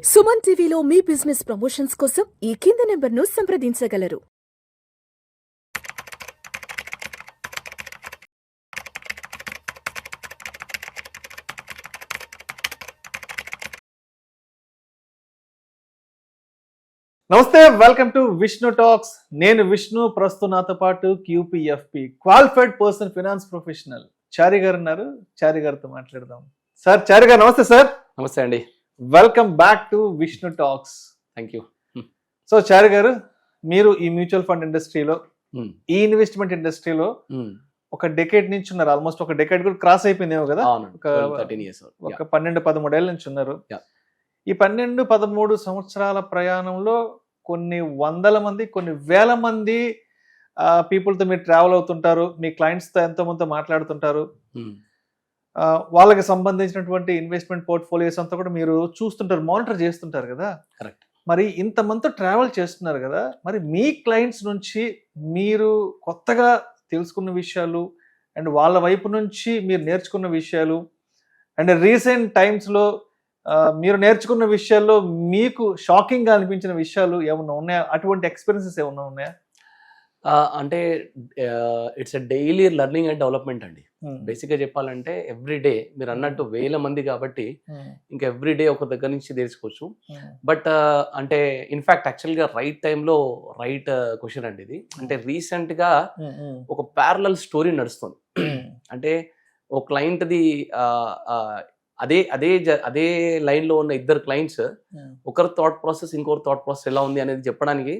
సుమన్ టీవీలో మీ business promotions కోసం ఈ కింది నెంబర్ను సంప్రదించగలరు. నమస్తే, వెల్కమ్ టు విష్ణు టాక్స్. నేను విష్ణు. ప్రస్తుతం నాతో పాటు క్యూపీఎఫ్పి క్వాలిఫైడ్ పర్సన్ ఫినాన్స్ ప్రొఫెషనల్ చారి గారు ఉన్నారు. చారి గారితో మాట్లాడదాం. సార్, చారి గారు నమస్తే. సార్ నమస్తే అండి. Welcome back to Vishnu talks. Thank you. So Chari garu, మీరు ఈ మ్యూచువల్ ఫండ్ ఇండస్ట్రీలో, ఈ ఇన్వెస్ట్మెంట్ ఇండస్ట్రీలో ఒక డెకేడ్ నుంచి ఉన్నారు. ఆల్మోస్ట్ ఒక డెకేడ్ కూడా క్రాస్ అయిపోయిందేమో కదా. ఒక 12-13 ఏళ్ళ నుంచి ఉన్నారు. ఈ 12-13 సంవత్సరాల ప్రయాణంలో కొన్ని వందల మంది, కొన్ని వేల మంది పీపుల్తో మీరు ట్రావెల్ అవుతుంటారు. మీ క్లయింట్స్తో ఎంతో మందితో మాట్లాడుతుంటారు. వాళ్ళకి సంబంధించినటువంటి ఇన్వెస్ట్మెంట్ పోర్ట్ఫోలియోస్ అంతా కూడా మీరు చూస్తుంటారు, మానిటర్ చేస్తుంటారు కదా. కరెక్ట్. మరి ఇంతమందితో ట్రావెల్ చేస్తున్నారు కదా, మరి మీ క్లయింట్స్ నుంచి మీరు కొత్తగా తెలుసుకున్న విషయాలు అండ్ వాళ్ళ వైపు నుంచి మీరు నేర్చుకున్న విషయాలు అండ్ రీసెంట్ టైమ్స్లో మీరు నేర్చుకున్న విషయాల్లో మీకు షాకింగ్ గా అనిపించిన విషయాలు ఏమన్నా ఉన్నాయా? అటువంటి ఎక్స్పీరియన్సెస్ ఏమన్నా ఉన్నాయా? అంటే it's a daily learning and development అండి. బేసిక్ గా చెప్పాలంటే ఎవ్రీ డే మీరు అన్నట్టు వేల మంది కాబట్టి ఇంకా ఎవ్రీ డే ఒక దగ్గర నుంచి తెలుసుకోవచ్చు. బట్ అంటే ఇన్ఫాక్ట్ యాక్చువల్గా రైట్ టైంలో రైట్ క్వశ్చన్ అండి ఇది. అంటే రీసెంట్ గా ఒక ప్యారలల్ స్టోరీ నడుస్తుంది. అంటే ఒక క్లయింట్ది అదే అదే అదే లైన్ లో ఉన్న ఇద్దరు క్లయింట్స్ ఒకరి థాట్ ప్రాసెస్ ఇంకొకరి థాట్ ప్రాసెస్ ఎలా ఉంది అనేది చెప్పడానికి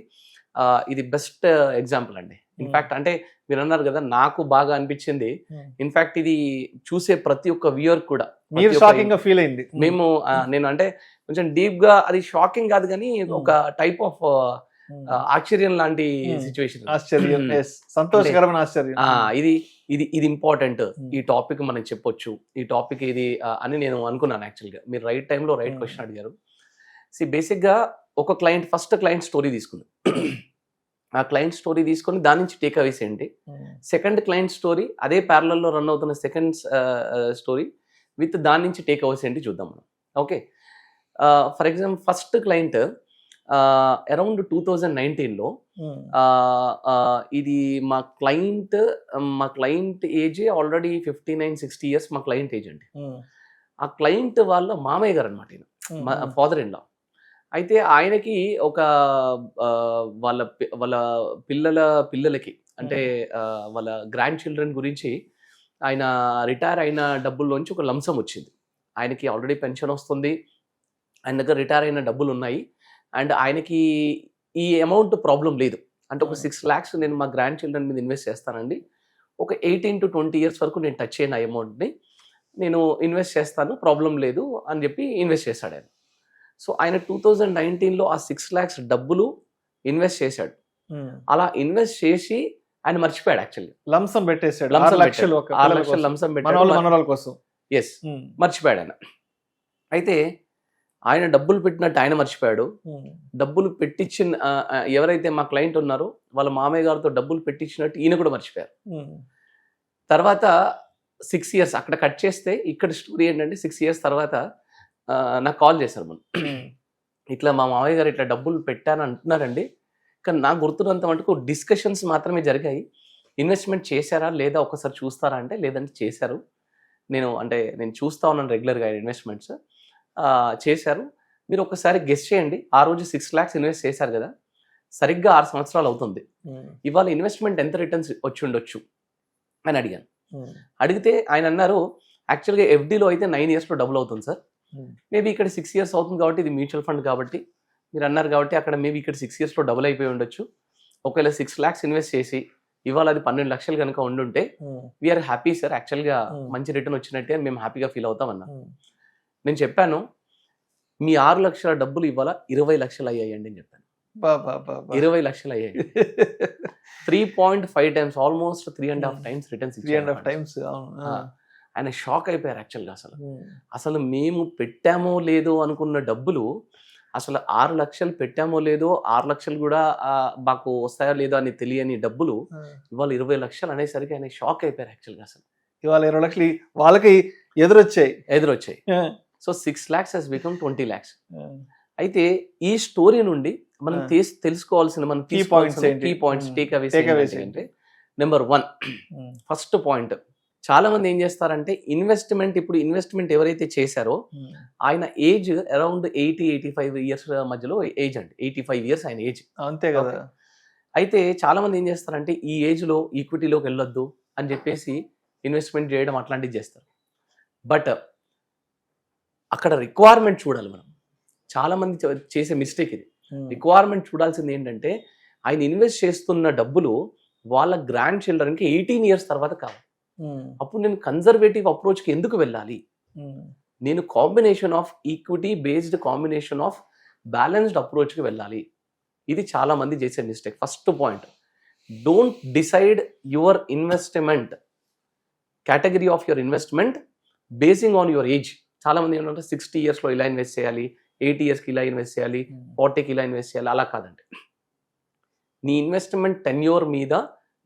ఇది బెస్ట్ ఎగ్జాంపుల్ అండి. ఇన్ఫాక్ట్ అంటే మీరు అన్నారు కదా, నాకు బాగా అనిపించింది. ఇన్ఫాక్ట్ ఇది చూసే ప్రతి ఒక్క వ్యూయర్ కూడా షాకింగ్ గా ఫీల్ అయింది. నేను అంటే కొంచెం డీప్ గా, అది షాకింగ్ కాదు కానీ ఒక టైప్ ఆఫ్ ఆశ్చర్యం లాంటి సిచ్యువేషన్. ఆశ్చర్యం, సంతోషకరమైన ఆశ్చర్యం. ఇది ఇంపార్టెంట్, ఈ టాపిక్ మనం చెప్పొచ్చు, ఈ టాపిక్ ఇది అని నేను అనుకున్నాను. యాక్చువల్గా మీరు రైట్ టైంలో రైట్ క్వశ్చన్ అడిగారు. బేసిక్ గా ఒక క్లయింట్, ఫస్ట్ క్లయింట్ స్టోరీ తీసుకుంది. ఆ క్లయింట్ స్టోరీ తీసుకొని దాని నుంచి టేక్ అవేస్ ఏంటి, సెకండ్ క్లయింట్ స్టోరీ అదే ప్యారలల్లో రన్ అవుతున్న సెకండ్ స్టోరీ విత్ దాని నుంచి టేక్ అవేస్ ఏంటి చూద్దాం మనం. Okay, for example first client around 2019లో ఇది మా క్లయింట్ ఏజ్ ఆల్రెడీ 59-60 years మా క్లయింట్ ఏజ్ అండి. ఆ క్లయింట్ వాళ్ళ మామయ్య గారు అనమాట, ఈయన ఫాదర్ ఇన్ లా. అయితే ఆయనకి ఒక వాళ్ళ పిల్లలకి అంటే వాళ్ళ గ్రాండ్ చిల్డ్రన్ గురించి ఆయన రిటైర్ అయిన డబ్బుల్లోంచి ఒక లంసం వచ్చింది. ఆయనకి ఆల్రెడీ పెన్షన్ వస్తుంది, ఆయన దగ్గర రిటైర్ అయిన డబ్బులు ఉన్నాయి అండ్ ఆయనకి ఈ అమౌంట్ ప్రాబ్లం లేదు. అంటే ఒక 6 lakhs నేను మా గ్రాండ్ చిల్డ్రన్ మీద ఇన్వెస్ట్ చేస్తానండి, ఒక 18-20 years వరకు నేను టచ్ అయిన అమౌంట్ని నేను ఇన్వెస్ట్ చేస్తాను, ప్రాబ్లం లేదు అని చెప్పి ఇన్వెస్ట్ చేశాడు ఆయన. సో ఆయన 2019లో ఆ 6 lakhs డబ్బులు ఇన్వెస్ట్ చేశాడు. అలా ఇన్వెస్ట్ చేసి ఆయన మర్చిపోయాడు. యాక్చువల్లీ లంసం పెట్టేశాడు, 6 లక్షలు లంసం పెట్టాడు. ఎస్, మర్చిపోయాడు ఆయన. అయితే ఆయన డబ్బులు పెట్టినట్టు ఆయన మర్చిపోయాడు. డబ్బులు పెట్టించిన ఎవరైతే మా క్లయింట్ ఉన్నారో వాళ్ళ మామయ్య గారితో డబ్బులు పెట్టించినట్టు ఈయన కూడా మర్చిపోయారు. తర్వాత 6 years అక్కడ కట్ చేస్తే ఇక్కడ స్టోరీ ఏంటంటే 6 years తర్వాత నాకు కాల్ చేశారు మనం. ఇట్లా మా మామయ్య గారు ఇట్లా డబ్బులు పెట్టాను అంటున్నారండి, కానీ నాకు గుర్తున్నంత మటుకు డిస్కషన్స్ మాత్రమే జరిగాయి, ఇన్వెస్ట్మెంట్ చేశారా లేదా ఒకసారి చూస్తారా అంటే లేదంటే చేశారు, నేను చూస్తా ఉన్నాను రెగ్యులర్గా ఇన్వెస్ట్మెంట్స్ చేశారు, మీరు ఒకసారి గెస్ చేయండి, ఆ రోజు 6 lakhs ఇన్వెస్ట్ చేశారు కదా, సరిగ్గా 6 సంవత్సరాలు అవుతుంది, ఇవాళ ఇన్వెస్ట్మెంట్ ఎంత రిటర్న్స్ వచ్చి ఉండొచ్చు అని అడిగాను. అడిగితే ఆయన అన్నారు, యాక్చువల్గా ఎఫ్డీలో అయితే 9 yearsలో డబుల్ అవుతుంది సార్, మేబీ ఇక్కడ 6 years అవుతుంది కాబట్టి ఇది మ్యూచువల్ ఫండ్ కాబట్టి మీరు అన్నారు కాబట్టి అక్కడ మేబీ ఇక్కడ 6 yearsలో డబుల్ అయిపోయి ఉండొచ్చు. ఒకవేళ 6 lakhs ఇన్వెస్ట్ చేసి ఇవాళ అది 12 లక్షలు కనుక ఉండుంటే వీఆర్ హ్యాపీ సార్, యాక్చువల్గా మంచి రిటర్న్ వచ్చినట్టే మేము హ్యాపీగా ఫీల్ అవుతాం అన్నా. నేను చెప్పాను, మీ 6 లక్షల డబ్బులు ఇవాళ 20 లక్షలు అయ్యాయండి అని చెప్పాను. 20 లక్షలు అయ్యాయి. 3.5 times, almost 3.5 times returns. 3.5 times. ఆయన షాక్ అయిపోయారు. యాక్చువల్గా అసలు మేము పెట్టామో లేదో అనుకున్న డబ్బులు, అసలు 6 లక్షలు పెట్టామో లేదో, 6 లక్షలు కూడా మాకు వస్తాయో లేదో అని తెలియని డబ్బులు ఇవాళ 20 లక్షలు అనేసరికి ఆయన షాక్ అయిపోయారు. యాక్చువల్గా అసలు ఇవాళ 20 లక్షలు వాళ్ళకి ఎదురొచ్చాయి. So 6 lakhs has become 20 lakhs. అయితే ఈ స్టోరీ నుండి మనం తెలుసుకోవాల్సిన మనం Key points ఏంటి? కీ పాయింట్స్ Takeaways టేక్ అంటే నెంబర్ 1 ఫస్ట్ పాయింట్, చాలా మంది ఏం చేస్తారంటే ఇప్పుడు ఇన్వెస్ట్మెంట్ ఎవరైతే చేశారో ఆయన ఏజ్ అరౌండ్ 80-85 ఇయర్స్ మధ్యలో ఏజ్ అండి. 85 ఇయర్స్ ఆయన ఏజ్. అంతే కదా. అయితే చాలా మంది ఏం చేస్తారంటే ఈ ఏజ్ లో ఈక్విటీలోకి వెళ్ళొద్దు అని చెప్పేసి ఇన్వెస్ట్మెంట్ చేయడం అట్లాంటివి చేస్తారు. బట్ అక్కడ రిక్వైర్మెంట్ చూడాలి మనం. చాలా మంది చేసే మిస్టేక్ ఇది. రిక్వైర్మెంట్ చూడాల్సింది ఏంటంటే ఆయన ఇన్వెస్ట్ చేస్తున్న డబ్బులు వాళ్ళ గ్రాండ్ చిల్డ్రన్కి 18 ఇయర్స్ తర్వాత కావాలి. అప్పుడు నేను కన్జర్వేటివ్ అప్రోచ్కి ఎందుకు వెళ్ళాలి? నేను combination of equity based combination of balanced అప్రోచ్కి వెళ్ళాలి. ఇది చాలా మంది చేసే mistake. First point, don't decide your investment category of your investment basing on your age. చాలా మంది ఏంటంటే 60 ఇయర్స్లో ఇలా ఇన్వెస్ట్ చేయాలి, 80 ఇయర్స్కి ఇలా ఇన్వెస్ట్ చేయాలి, 40కి ఇలా ఇన్వెస్ట్ చేయాలి. అలా కాదండి. నీ ఇన్వెస్ట్మెంట్ టెన్యూర్ మీద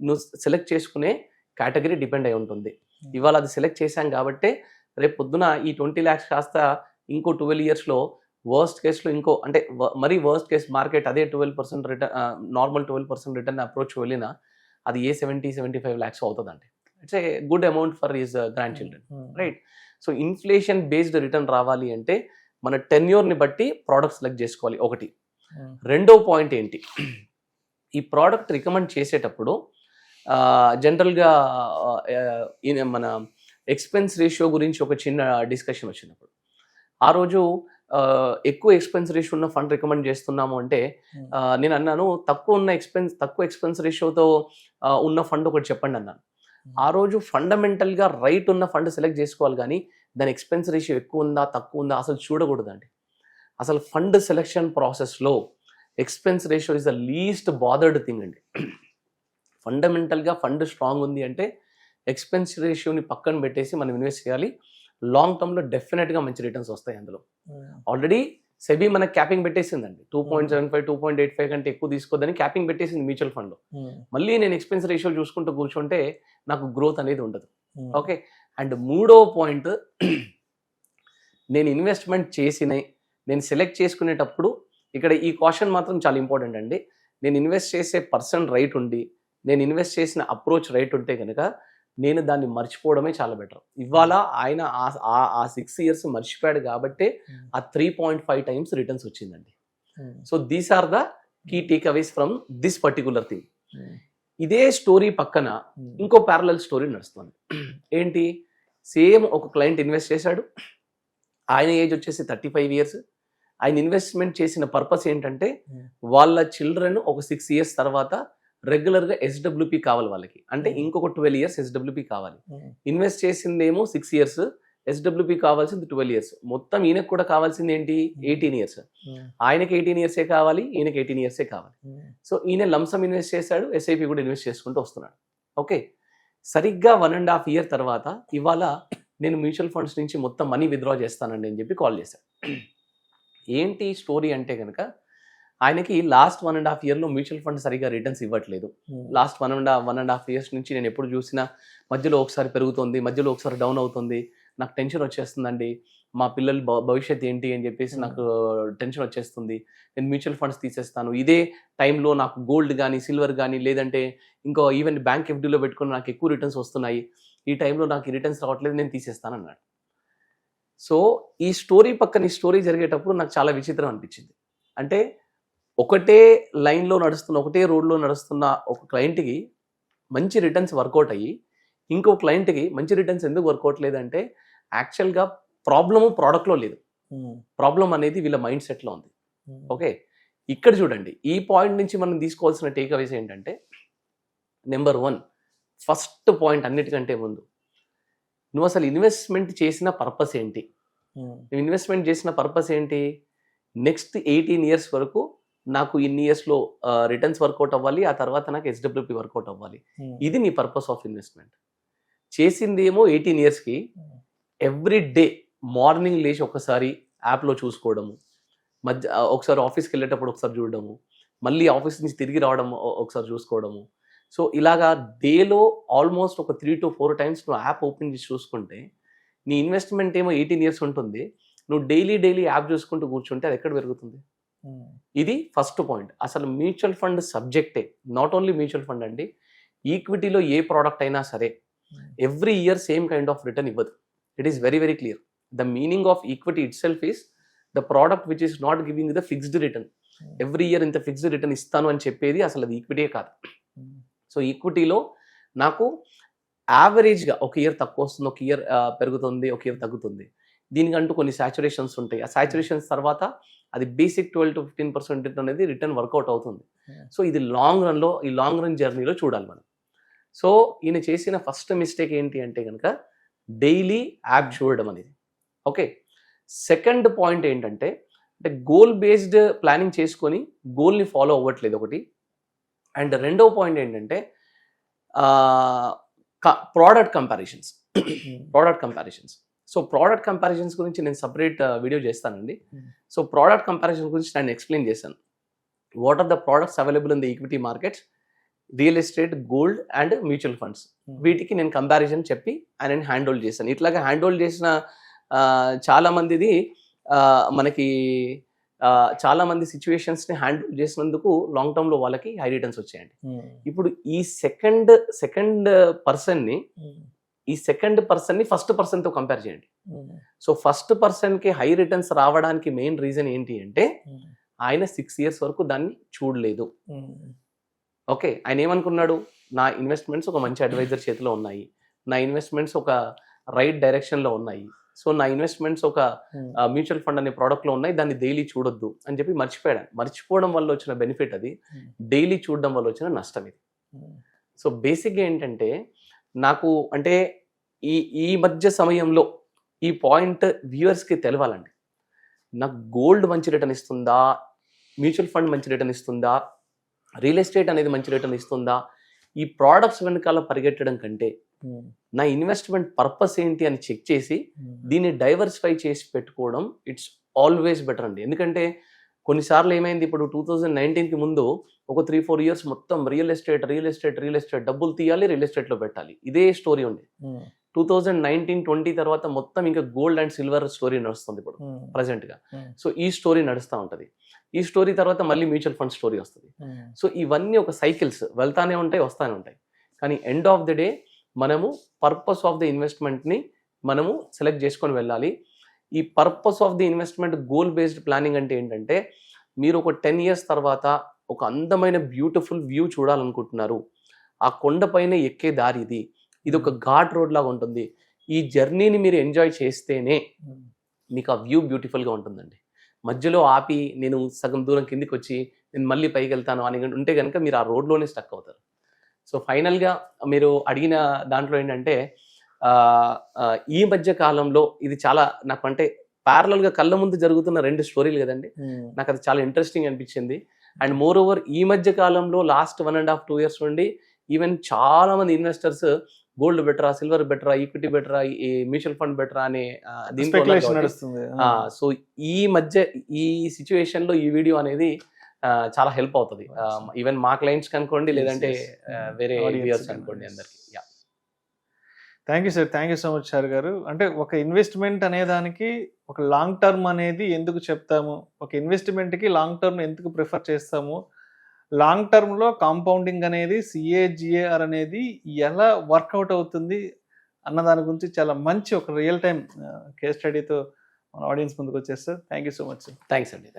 నువ్వు సెలెక్ట్ చేసుకునే కేటగిరీ డిపెండ్ అయి ఉంటుంది. ఇవాళ అది సెలెక్ట్ చేశాం కాబట్టి రేపు పొద్దున ఈ 20 lakhs కాస్త ఇంకో 12 ఇయర్స్లో వర్స్ట్ కేసులో ఇంకో అంటే మరీ వర్స్ట్ కేస్ మార్కెట్ అదే 12% రిటర్న్, నార్మల్ 12% రిటర్న్ అప్రోచ్ వెళ్ళినా అది 70-75 lakhs అవుతుందండి. It's a good amount for his grand children, right? So inflation based return రావాలి అంటే మన టెన్యూర్ని బట్టి ప్రోడక్ట్ సెలెక్ట్ చేసుకోవాలి ఒకటి. రెండో పాయింట్ ఏంటి, ఈ ప్రోడక్ట్ రికమెండ్ చేసేటప్పుడు జనరల్గా మన ఎక్స్పెన్స్ రేషియో గురించి ఒక చిన్న డిస్కషన్ వచ్చినప్పుడు ఆ రోజు ఎక్కువ ఎక్స్పెన్స్ రేషియో ఉన్న ఫండ్ రికమెండ్ చేస్తున్నాము అంటే నేను అన్నాను తక్కువ ఎక్స్పెన్స్ రేషియోతో ఉన్న ఫండ్ ఒకటి చెప్పండి అన్నాను. ఆ రోజు ఫండమెంటల్గా రైట్ ఉన్న ఫండ్ సెలెక్ట్ చేసుకోవాలి, కానీ దాని ఎక్స్పెన్స్ రేషియో ఎక్కువ ఉందా తక్కువ ఉందా అసలు చూడకూడదండి. అసలు ఫండ్ సెలెక్షన్ ప్రాసెస్లో expense ratio is the least bothered thing అండి. ఫండమెంటల్గా ఫండ్ స్ట్రాంగ్ ఉంది అంటే ఎక్స్పెన్స్ రేషియోని పక్కన పెట్టేసి మనం ఇన్వెస్ట్ చేయాలి. లాంగ్ టర్మ్లో డెఫినెట్గా మంచి రిటర్న్స్ వస్తాయి అందులో. ఆల్రెడీ సెబీ మనకు క్యాపింగ్ పెట్టేసిందండి, 2.75 2.85 కంటే ఎక్కువ తీసుకోదని క్యాపింగ్ పెట్టేసింది మ్యూచువల్ ఫండ్లో. మళ్ళీ నేను ఎక్స్పెన్స్ రేషియో చూసుకుంటూ కూర్చుంటే నాకు గ్రోత్ అనేది ఉండదు. ఓకే. అండ్ మూడో పాయింట్, నేను ఇన్వెస్ట్మెంట్ నేను సెలెక్ట్ చేసుకునేటప్పుడు ఇక్కడ ఈ క్వశ్చన్ మాత్రం చాలా ఇంపార్టెంట్ అండి. నేను ఇన్వెస్ట్ చేసే పర్సన్ రైట్ ఉండి నేను ఇన్వెస్ట్ చేసిన అప్రోచ్ రైట్ ఉంటే కనుక నేను దాన్ని మర్చిపోవడమే చాలా బెటర్. ఇవాళ ఆయన ఆ 6 years మర్చిపోయాడు కాబట్టి ఆ 3.5 times రిటర్న్స్ వచ్చిందండి. So these are the key takeaways from this particular thing. ఇదే స్టోరీ పక్కన ఇంకో ప్యారలల్ స్టోరీ నడుస్తుంది. ఏంటి, సేమ్ ఒక క్లయింట్ ఇన్వెస్ట్ చేశాడు, ఆయన ఏజ్ వచ్చేసి 35 years. ఆయన ఇన్వెస్ట్మెంట్ చేసిన పర్పస్ ఏంటంటే వాళ్ళ చిల్డ్రన్ ఒక 6 years తర్వాత రెగ్యులర్గా SWP కావాలి వాళ్ళకి, అంటే ఇంకొక 12 years SWP కావాలి. ఇన్వెస్ట్ చేసిందేమో 6 years, SWP కావాల్సింది 12 years. మొత్తం ఈయనకు కూడా కావాల్సింది ఏంటి, 18 years. ఆయనకి 18 years కావాలి, ఈయనకి 18 years కావాలి. సో ఈయన లంసమ్ ఇన్వెస్ట్ చేశాడు, SIP కూడా ఇన్వెస్ట్ చేసుకుంటూ వస్తున్నాడు. ఓకే. సరిగ్గా 1.5 year తర్వాత ఇవాళ నేను మ్యూచువల్ ఫండ్స్ నుంచి మొత్తం మనీ విత్డ్రా చేస్తానండి అని చెప్పి కాల్ చేశాడు. ఏంటి స్టోరీ అంటే కనుక ఆయనకి లాస్ట్ 1.5 yearలో మ్యూచువల్ ఫండ్ సరిగా రిటర్న్స్ ఇవ్వట్లేదు. లాస్ట్ 1.5 years నుంచి నేను ఎప్పుడు చూసినా మధ్యలో ఒకసారి పెరుగుతుంది, మధ్యలో ఒకసారి డౌన్ అవుతుంది. నాకు టెన్షన్ వచ్చేస్తుందండి, మా పిల్లల భవిష్యత్తు ఏంటి అని చెప్పేసి నాకు టెన్షన్ వచ్చేస్తుంది. నేను మ్యూచువల్ ఫండ్స్ తీసేస్తాను. ఇదే టైంలో నాకు గోల్డ్ కానీ సిల్వర్ కానీ లేదంటే ఇంకో ఈవెన్ బ్యాంక్ FDలో పెట్టుకుని నాకు ఎక్కువ రిటర్న్స్ వస్తున్నాయి, ఈ టైంలో నాకు ఈ రిటర్న్స్ రావట్లేదు, నేను తీసేస్తాను అన్నాడు. సో ఈ స్టోరీ పక్కన ఈ స్టోరీ జరిగేటప్పుడు నాకు చాలా విచిత్రం అనిపించింది. అంటే ఒకటే లైన్లో నడుస్తున్న, ఒకటే రోడ్లో నడుస్తున్న ఒక క్లయింట్కి మంచి రిటర్న్స్ వర్కౌట్ అయ్యి ఇంకో క్లయింట్కి మంచి రిటర్న్స్ ఎందుకు వర్కౌట్ లేదంటే యాక్చువల్గా ప్రాబ్లము ప్రోడక్ట్లో లేదు, ప్రాబ్లం అనేది వీళ్ళ మైండ్ సెట్లో ఉంది. ఓకే. ఇక్కడ చూడండి, ఈ పాయింట్ నుంచి మనం తీసుకోవాల్సిన టేక్అవేస్ ఏంటంటే నెంబర్ 1, ఫస్ట్ పాయింట్ అన్నిటికంటే ముందు నువ్వు అసలు ఇన్వెస్ట్మెంట్ చేసిన పర్పస్ ఏంటి? నువ్వు ఇన్వెస్ట్మెంట్ చేసిన పర్పస్ ఏంటి? నెక్స్ట్ 18 years వరకు నాకు ఇన్ని ఇయర్స్లో రిటర్న్స్ వర్కౌట్ అవ్వాలి, ఆ తర్వాత నాకు SWP వర్కౌట్ అవ్వాలి. ఇది నీ పర్పస్ ఆఫ్ ఇన్వెస్ట్మెంట్. చేసిందేమో 18 yearsకి ఎవ్రీ డే మార్నింగ్ లేచి ఒకసారి యాప్లో చూసుకోవడము, ఒకసారి ఆఫీస్కి వెళ్ళేటప్పుడు ఒకసారి చూడడము, మళ్ళీ ఆఫీస్ నుంచి తిరిగి రావడం ఒకసారి చూసుకోవడము. సో ఇలాగా డేలో ఆల్మోస్ట్ ఒక 3 to 4 times నువ్వు యాప్ ఓపెన్ చేసి చూసుకుంటే నీ ఇన్వెస్ట్మెంట్ ఏమో 18 years ఉంటుంది, నువ్వు డైలీ యాప్ చూసుకుంటూ కూర్చుంటే అది ఎక్కడ పెరుగుతుంది? ఇది ఫస్ట్ పాయింట్. అసలు మ్యూచువల్ ఫండ్ సబ్జెక్టే, నాట్ ఓన్లీ మ్యూచువల్ ఫండ్ అండి, ఈక్విటీలో ఏ ప్రోడక్ట్ అయినా సరే every year same kind of return ఇవ్వదు. It is very very clear. The meaning of equity itself is the product which is not giving the fixed return. Every year ఇంత fixed return ఇస్తాను అని చెప్పేది అసలు అది ఈక్విటీయే కాదు. So ఈక్విటీలో నాకు యావరేజ్గా ఒక ఇయర్ తక్కువ వస్తుంది, ఒక ఇయర్ పెరుగుతుంది, ఒక ఇయర్ తగ్గుతుంది. దీనికంటూ కొన్ని సాచురేషన్స్ ఉంటాయి. ఆ సాచురేషన్స్ తర్వాత అది బేసిక్ 12 to 15% రిటర్న్ అనేది రిటర్న్ వర్కౌట్ అవుతుంది. సో ఇది లాంగ్ రన్లో, ఈ లాంగ్ రన్ జర్నీలో చూడాలి మనం. సో ఈయన చేసిన ఫస్ట్ మిస్టేక్ ఏంటి అంటే కనుక డైలీ యాప్ చూడడం అనేది. ఓకే, సెకండ్ పాయింట్ ఏంటంటే గోల్ బేస్డ్ ప్లానింగ్ చేసుకొని గోల్ని ఫాలో అవ్వట్లేదు ఒకటి. అండ్ రెండవ పాయింట్ ఏంటంటే product comparisons. So product comparisons గురించి నేను సపరేట్ వీడియో చేస్తానండి. సో ప్రోడక్ట్ కంపారిజన్ గురించి నేను ఎక్స్ప్లెయిన్ చేశాను. What are the products available in the equity markets, real estate, gold and mutual funds. వీటికి నేను కంపారిజన్ చెప్పి ఆయన హ్యాండ్ హోల్డ్ చేశాను. ఇట్లాగా హ్యాండ్ హోల్డ్ చేసిన చాలా మందిది మనకి చాలా మంది సిచ్యువేషన్స్ని హ్యాండిల్ చేసినందుకు లాంగ్ టర్మ్లో వాళ్ళకి హై రిటర్న్స్ వచ్చాయండి. ఇప్పుడు ఈ సెకండ్ పర్సన్ని ఫస్ట్ పర్సన్తో కంపేర్ చేయండి. సో ఫస్ట్ పర్సన్కి హై రిటర్న్స్ రావడానికి మెయిన్ రీజన్ ఏంటి అంటే ఆయన 6 years వరకు దాన్ని చూడలేదు. ఓకే, ఆయన ఏమనుకున్నాడు, నా ఇన్వెస్ట్మెంట్స్ ఒక మంచి అడ్వైజర్ చేతిలో ఉన్నాయి, నా ఇన్వెస్ట్మెంట్స్ ఒక రైట్ డైరెక్షన్లో ఉన్నాయి, సో నా ఇన్వెస్ట్మెంట్స్ ఒక మ్యూచువల్ ఫండ్ అనే ప్రోడక్ట్లో ఉన్నాయి, దాన్ని డైలీ చూడొద్దు అని చెప్పి మర్చిపోయాడు. మర్చిపోవడం వల్ల వచ్చిన బెనిఫిట్ అది, డైలీ చూడడం వల్ల వచ్చిన నష్టం ఇది. సో బేసిక్గా ఏంటంటే నాకు అంటే ఈ మధ్య సమయంలో ఈ పాయింట్ వ్యూవర్స్కి తెలవాలండి. నాకు గోల్డ్ మంచి రిటర్న్ ఇస్తుందా, మ్యూచువల్ ఫండ్ మంచి రిటర్న్ ఇస్తుందా, రియల్ ఎస్టేట్ అనేది మంచి రిటర్న్ ఇస్తుందా, ఈ ప్రోడక్ట్స్ వెనకాల పరిగెట్టడం కంటే నా ఇన్వెస్ట్మెంట్ పర్పస్ ఏంటి అని చెక్ చేసి దీన్ని డైవర్సిఫై చేసి పెట్టుకోవడం ఇట్స్ ఆల్వేస్ బెటర్ అండి. ఎందుకంటే కొన్నిసార్లు ఏమైంది, ఇప్పుడు 2019కి ముందు ఒక 3-4 years మొత్తం రియల్ ఎస్టేట్ డబ్బులు తీయాలి, రియల్ ఎస్టేట్లో పెట్టాలి, ఇదే స్టోరీ ఉంది. 2019-20 తర్వాత మొత్తం ఇంకా గోల్డ్ అండ్ సిల్వర్ స్టోరీ నడుస్తుంది ఇప్పుడు ప్రజెంట్గా. సో ఈ స్టోరీ నడుస్తూ ఉంటుంది. ఈ స్టోరీ తర్వాత మళ్ళీ మ్యూచువల్ ఫండ్ స్టోరీ వస్తుంది. సో ఇవన్నీ ఒక సైకిల్స్, వెళ్తానే ఉంటాయి, వస్తానే ఉంటాయి. కానీ ఎండ్ ఆఫ్ ది డే మనము పర్పస్ ఆఫ్ ది ఇన్వెస్ట్మెంట్ని మనము సెలెక్ట్ చేసుకొని వెళ్ళాలి. ఈ purpose of the investment goal based planning అంటే ఏంటంటే మీరు ఒక 10 years తర్వాత ఒక అందమైన బ్యూటిఫుల్ వ్యూ చూడాలనుకుంటున్నారు, ఆ కొండపైన ఎక్కే దారి ఇది ఒక ఘాట్ రోడ్ లాగా ఉంటుంది. ఈ జర్నీని మీరు ఎంజాయ్ చేస్తేనే మీకు ఆ వ్యూ బ్యూటిఫుల్గా ఉంటుందండి. మధ్యలో ఆపి నేను సగం దూరం కిందికి వచ్చి నేను మళ్ళీ పైకి వెళ్తాను అని ఉంటే కనుక మీరు ఆ రోడ్లోనే స్టక్ అవుతారు. సో ఫైనల్గా మీరు అడిగిన దాంట్లో ఏంటంటే ఈ మధ్య కాలంలో ఇది చాలా నాకు అంటే ప్యారలల్గా కళ్ళ ముందు జరుగుతున్న 2 స్టోరీలు కదండి, నాకు అది చాలా ఇంట్రెస్టింగ్ అనిపించింది. అండ్ మోర్ ఓవర్ ఈ మధ్య కాలంలో లాస్ట్ 1.5-2 years నుండి ఈవెన్ చాలా మంది ఇన్వెస్టర్స్ గోల్డ్ బెటరా, సిల్వర్ బెటరా, ఈక్విటీ బెటరా, ఈ మ్యూచువల్ ఫండ్ బెటరా అనే నడుస్తుంది. సో ఈ మధ్య ఈ సిచ్యువేషన్ లో ఈ వీడియో అనేది చాలా హెల్ప్ అవుతుంది. ఈవెన్ మా క్లయింట్స్ కనుకోండి, లేదంటే వేరే వ్యూయర్స్ అనుకోండి, అందరికి. Thank you sir, thank you so much sir గారు. అంటే ఒక ఇన్వెస్ట్మెంట్ అనే దానికి ఒక లాంగ్ టర్మ్ అనేది ఎందుకు చెప్తాము, ఒక ఇన్వెస్ట్మెంట్కి లాంగ్ టర్మ్ ఎందుకు ప్రిఫర్ చేస్తాము, లాంగ్ టర్మ్లో కాంపౌండింగ్ అనేది CAGR అనేది ఎలా వర్కౌట్ అవుతుంది అన్న దాని గురించి చాలా మంచి ఒక రియల్ టైం కేస్ స్టడీతో మన ఆడియన్స్ ముందుకు వచ్చేస్తారు. Thank you so much sir. Thanks అండి.